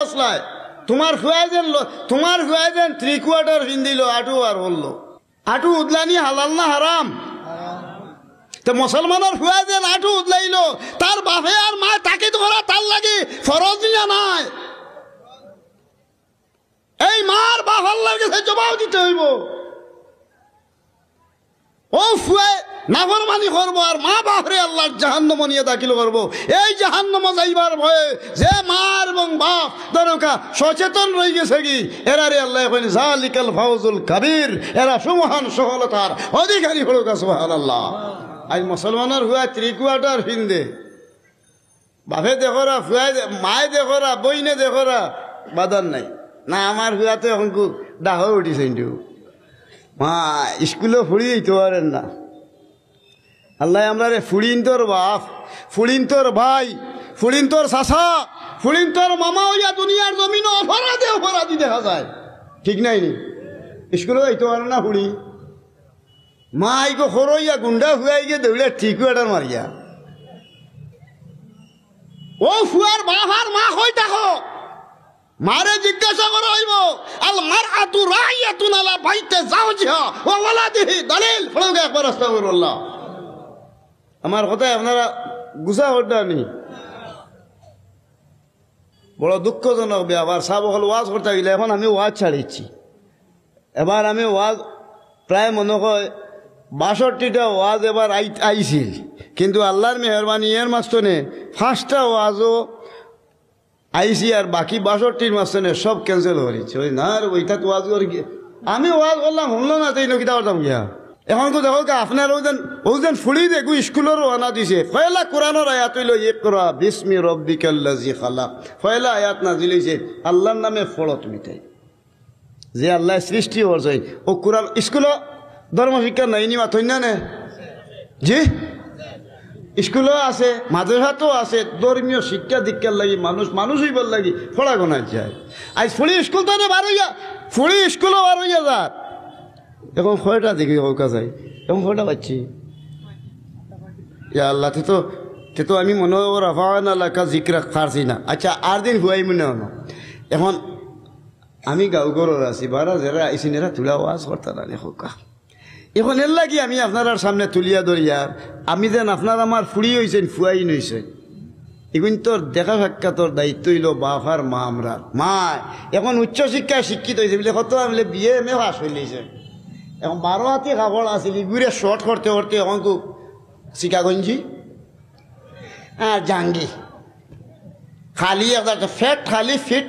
আসলায় তোমার ফুয়াইজেন 3/4 হিন্দিল আটু আর বললো আটু উদলানি হালাল না হারাম? তো মুসলমানের ফুয়াইজেন আটু উদলাইল তার বাপে আর মা তাকে ধরা তার লাগে ফরজ নিয়া নাই। এই মার বাবার লাগে জবাব দিতে হইব। ও ফুয়াই নাফরমানি করবো আর মা বাপরে আল্লাহর জাহান্নামে নিয়ে দাখিল করবো। এই জাহান্নামে যাইবার ভয়ে যে মার এবং বাপ দরকা সচেতন রয়ে গেছে কি এরারে আল্লাহ কইলেন জালিকাল ফাউজুল কাবীর, এরা সুমহান সফলতার অধিকারী হলো। সুবহানাল্লাহ। আজ মুসলমানের হুয়া 3/4 হিন্দে বাপে দেখরা ফুয়াই মায়ে দেখরা বইনে দেখরা বাদার নাই না। আমার হুয়াতে এখন ডাহ উঠিছে মা স্কুলে ফুড়ি দিতে পারেন না। আল্লাহ আমরা রে ফুড়িন তোর বাপ, ফুড়িন তোর ভাই, ফুড়িন তোর চাষা, ফুড়িন তোর মামা হইয়া দুনিয়ার জমিন অপরাধী দেখা যায়। ঠিক নাই নি? স্কুলে যাইতে পারে না ফুড়ি মা আইগো সরইয়া গুন্ডা ফুয়াই গিয়ে দৌড়ে ঠিক এটা মারিয়া। ও ফুয়ার বাপ আর মা কই থাকো মারে জিজ্ঞাসা করা হইব আল মারআতু রাইয়াতুন আলা বাইতে যাওজিহা ওয়া ওয়ালাদিহি দলিল ফলকে একবার আস্তাগফিরুল্লাহ। আমার কথায় আপনারা গুছা করতেনি বড় দুঃখজনক ব্যাপার। সাহেব হল ওয়াজ করতে গেলে এখন আমি ওয়াজ ছাড়িয়েছি। এবার আমি ওয়াজ প্রায় মনে হয় 62টা ওয়াজ এবার আইছিল, কিন্তু আল্লাহর মেহরবানি এর মাঝখানে 5টা ওয়াজও আইসি আর বাকি 62টির মাঝখানে সব ক্যান্সেল করেছি। ওই না ওইটা তো ওয়াজ করে আমি ওয়াজ করলাম শুনলো না তাই নকিতা করতাম গিয়া। এখন তো দেখো আপনার ওজন ফুড়ি দেখো স্কুলেরও আনা দিছে পয়লা কোরআনের আয়াত হইল ইকরা বিসমি রব্বিকাল্লাযী খালাক। পয়লা আয়াত নাজিল হইছে আল্লাহর নামে পড়ো তুমি তাই যে আল্লাহ সৃষ্টি করছে। ও কোরআন স্কুলে ধর্ম শিক্ষা নাই নি মাথই না নে জি স্কুলও আছে মাদ্রাসাতেও আছে ধর্মীয় শিক্ষা দীক্ষার লাগি মানুষ হইবার লাগি পড়াগোনা যায়। আজ ফুড়ি স্কুল তো বার হইয়া ফুড়ি স্কুলও বার হইয়া যার এখন কয়টা দেখি ওকা যায় এখন কয়টা পাচ্ছি ইয়া আল্লাহ তে তো আমি মনে হয় রাফানা লাকা জিকরা খারছি না। আচ্ছা আর দিন হুয়াই মনে হলো এখন আমি গাঁওঘরের আছি বারা যারা আইসিন এরা তুলা ওয়াজ করতে না হোকা। এখন এর লাগি আমি আপনার সামনে তুলিয়া ধরিয়া আমি যেন আপনার আমার ফুড়ি হয়েছেন ফুয়াই নইছেন এগুন তোর দেখা সাক্ষাৎ তোর দায়িত্ব হইল বাপ আর মা। আমরা মা এখন উচ্চশিক্ষায় শিক্ষিত হয়েছে বলে কত আমি বিয়ে এম এ পাস হইলেছে। এখন 12 হাতি কাপড় আছিল ইগুড়ে শর্ট করতে করতে এখন খুব শিকাগঞ্জি জাঙ্গি খালি একটা ফ্যাট খালি ফিট